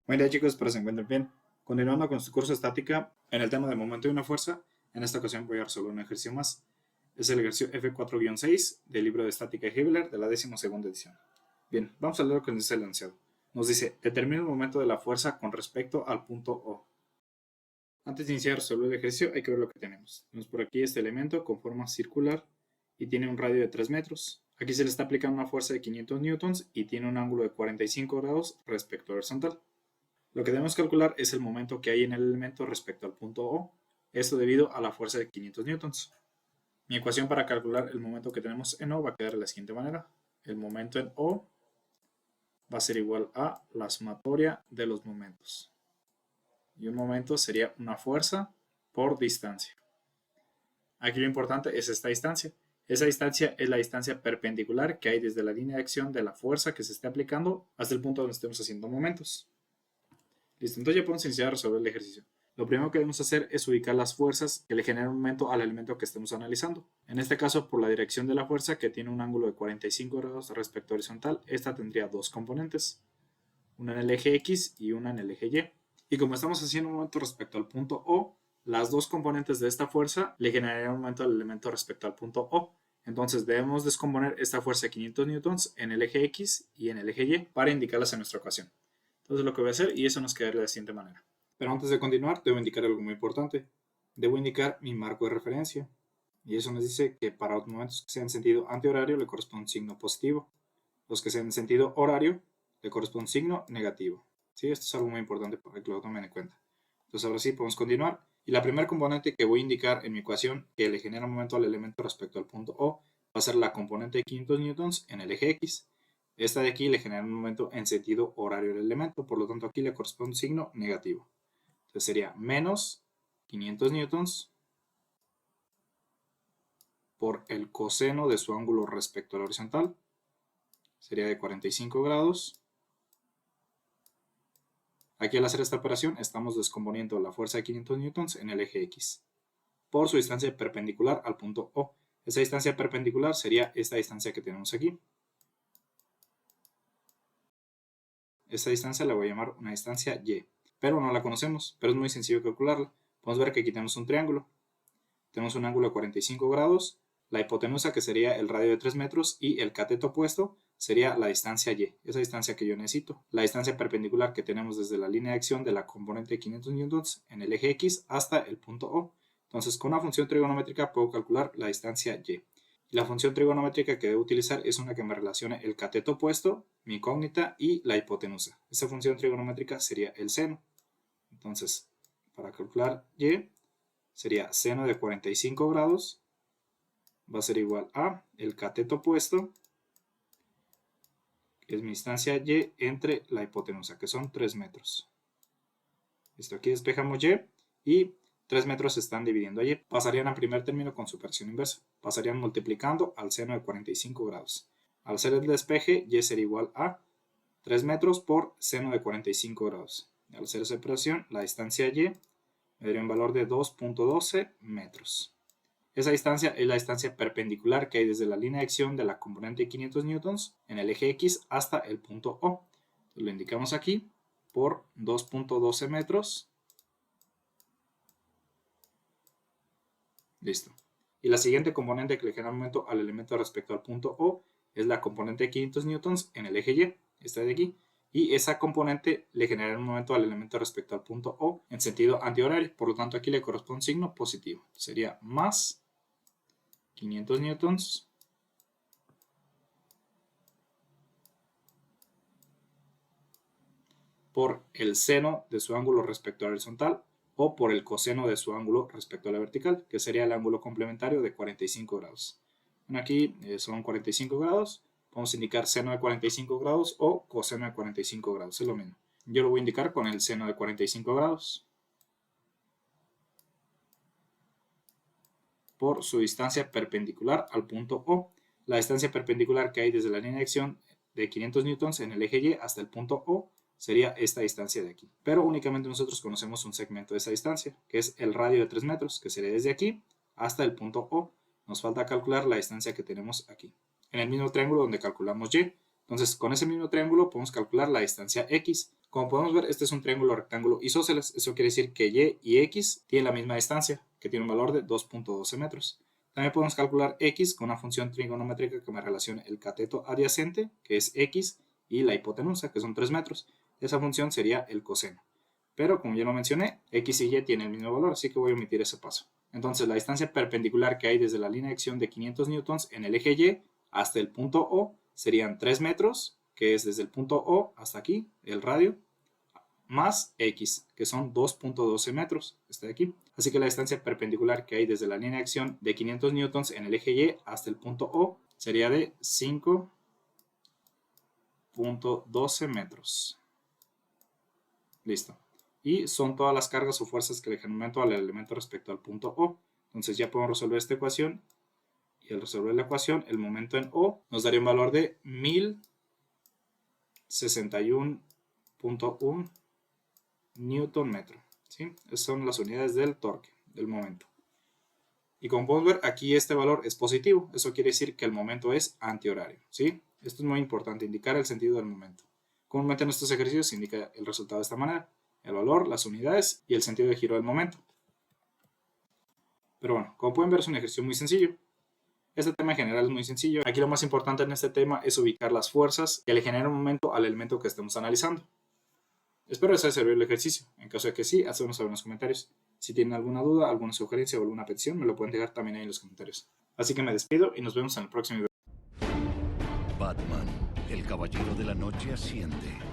Buen día chicos, espero se encuentren bien. Continuando con su curso de estática, en el tema de momento y una fuerza, en esta ocasión voy a resolver un ejercicio más. Es el ejercicio F4-6 del libro de estática de Hibbeler de la 12ª edición. Bien, vamos a leer lo que nos dice el enunciado. Nos dice, determina el momento de la fuerza con respecto al punto O. Antes de iniciar a resolver el ejercicio hay que ver lo que tenemos. Tenemos por aquí este elemento con forma circular y tiene un radio de 3 metros. Aquí se le está aplicando una fuerza de 500 newtons y tiene un ángulo de 45 grados respecto a horizontal. Lo que debemos calcular es el momento que hay en el elemento respecto al punto O, esto debido a la fuerza de 500 newtons. Mi ecuación para calcular el momento que tenemos en O va a quedar de la siguiente manera. El momento en O va a ser igual a la sumatoria de los momentos. Y un momento sería una fuerza por distancia. Aquí lo importante es esta distancia. Esa distancia es la distancia perpendicular que hay desde la línea de acción de la fuerza que se esté aplicando hasta el punto donde estemos haciendo momentos. Listo, entonces ya podemos iniciar a resolver el ejercicio. Lo primero que debemos hacer es ubicar las fuerzas que le generan un momento al elemento que estemos analizando. En este caso, por la dirección de la fuerza, que tiene un ángulo de 45 grados respecto a horizontal, esta tendría dos componentes, una en el eje X y una en el eje Y. Y como estamos haciendo un momento respecto al punto O, las dos componentes de esta fuerza le generarían un momento al elemento respecto al punto O. Entonces debemos descomponer esta fuerza de 500 newtons en el eje X y en el eje Y para indicarlas en nuestra ecuación. Entonces lo que voy a hacer, y eso nos quedaría de la siguiente manera. Pero antes de continuar, debo indicar algo muy importante. Debo indicar mi marco de referencia. Y eso nos dice que para los momentos que sean en sentido antihorario le corresponde un signo positivo. Los que sean en sentido horario le corresponde un signo negativo. ¿Sí? Esto es algo muy importante para que lo tomen en cuenta. Entonces ahora sí, podemos continuar. Y la primera componente que voy a indicar en mi ecuación que le genera un momento al elemento respecto al punto O va a ser la componente de 500 newtons en el eje X. Esta de aquí le genera un momento en sentido horario al elemento, por lo tanto aquí le corresponde un signo negativo. Entonces sería menos 500 newtons por el coseno de su ángulo respecto al horizontal. Sería de 45 grados. Aquí al hacer esta operación estamos descomponiendo la fuerza de 500 newtons en el eje X por su distancia perpendicular al punto O. Esa distancia perpendicular sería esta distancia que tenemos aquí. Esta distancia la voy a llamar una distancia Y, pero no la conocemos, pero es muy sencillo calcularla. Podemos ver que aquí tenemos un triángulo. Tenemos un ángulo de 45 grados, la hipotenusa que sería el radio de 3 metros y el cateto opuesto sería la distancia Y, esa distancia que yo necesito. La distancia perpendicular que tenemos desde la línea de acción de la componente de 500 newtons en el eje X hasta el punto O. Entonces con una función trigonométrica puedo calcular la distancia Y. La función trigonométrica que debo utilizar es una que me relacione el cateto opuesto, mi incógnita y la hipotenusa. Esa función trigonométrica sería el seno. Entonces, para calcular Y, sería seno de 45 grados, va a ser igual a el cateto opuesto, que es mi distancia Y, entre la hipotenusa, que son 3 metros. Listo, aquí despejamos y 3 metros se están dividiendo allí. Pasarían a primer término con superación inversa. Pasarían multiplicando al seno de 45 grados. Al hacer el despeje, Y sería igual a 3 metros por seno de 45 grados. Al hacer esa operación, la distancia Y me daría un valor de 2.12 metros. Esa distancia es la distancia perpendicular que hay desde la línea de acción de la componente de 500 newtons en el eje X hasta el punto O. Entonces lo indicamos aquí por 2.12 metros. Listo. Y la siguiente componente que le genera momento al elemento respecto al punto O es la componente de 500 newtons en el eje Y, esta de aquí. Y esa componente le genera un momento al elemento respecto al punto O en sentido antihorario. Por lo tanto, aquí le corresponde un signo positivo. Sería más 500 newtons por el seno de su ángulo respecto a la horizontal o por el coseno de su ángulo respecto a la vertical, que sería el ángulo complementario de 45 grados. Bueno, aquí son 45 grados. Podemos indicar seno de 45 grados o coseno de 45 grados, es lo mismo. Yo lo voy a indicar con el seno de 45 grados por su distancia perpendicular al punto O. La distancia perpendicular que hay desde la línea de acción de 500 newtons en el eje Y hasta el punto O sería esta distancia de aquí. Pero únicamente nosotros conocemos un segmento de esa distancia, que es el radio de 3 metros, que sería desde aquí hasta el punto O. Nos falta calcular la distancia que tenemos aquí, en el mismo triángulo donde calculamos Y. Entonces, con ese mismo triángulo podemos calcular la distancia X. Como podemos ver, este es un triángulo rectángulo isósceles. Eso quiere decir que Y y X tienen la misma distancia, que tiene un valor de 2.12 metros. También podemos calcular X con una función trigonométrica que me relacione el cateto adyacente, que es X, y la hipotenusa, que son 3 metros. Esa función sería el coseno. Pero como ya lo mencioné, X y Y tienen el mismo valor, así que voy a omitir ese paso. Entonces la distancia perpendicular que hay desde la línea de acción de 500 newtons en el eje Y hasta el punto O serían 3 metros, que es desde el punto O hasta aquí, el radio, más X, que son 2.12 metros, este de aquí. Así que la distancia perpendicular que hay desde la línea de acción de 500 newtons en el eje Y hasta el punto O sería de 5.12 metros. Listo. Y son todas las cargas o fuerzas que le generan momento al elemento respecto al punto O. Entonces ya podemos resolver esta ecuación. Y al resolver la ecuación, el momento en O nos daría un valor de 1061.1 newton metro. ¿Sí? Esas son las unidades del torque, del momento. Y como podemos ver, aquí este valor es positivo. Eso quiere decir que el momento es antihorario. ¿Sí? Esto es muy importante, indicar el sentido del momento. Comúnmente en estos ejercicios se indica el resultado de esta manera. El valor, las unidades y el sentido de giro del momento. Pero bueno, como pueden ver es un ejercicio muy sencillo. Este tema en general es muy sencillo. Aquí lo más importante en este tema es ubicar las fuerzas que le generan un momento al elemento que estemos analizando. Espero les haya servido el ejercicio. En caso de que sí, hacednos saber en los comentarios. Si tienen alguna duda, alguna sugerencia o alguna petición, me lo pueden dejar también ahí en los comentarios. Así que me despido y nos vemos en el próximo video. Batman, el caballero de la noche asciende.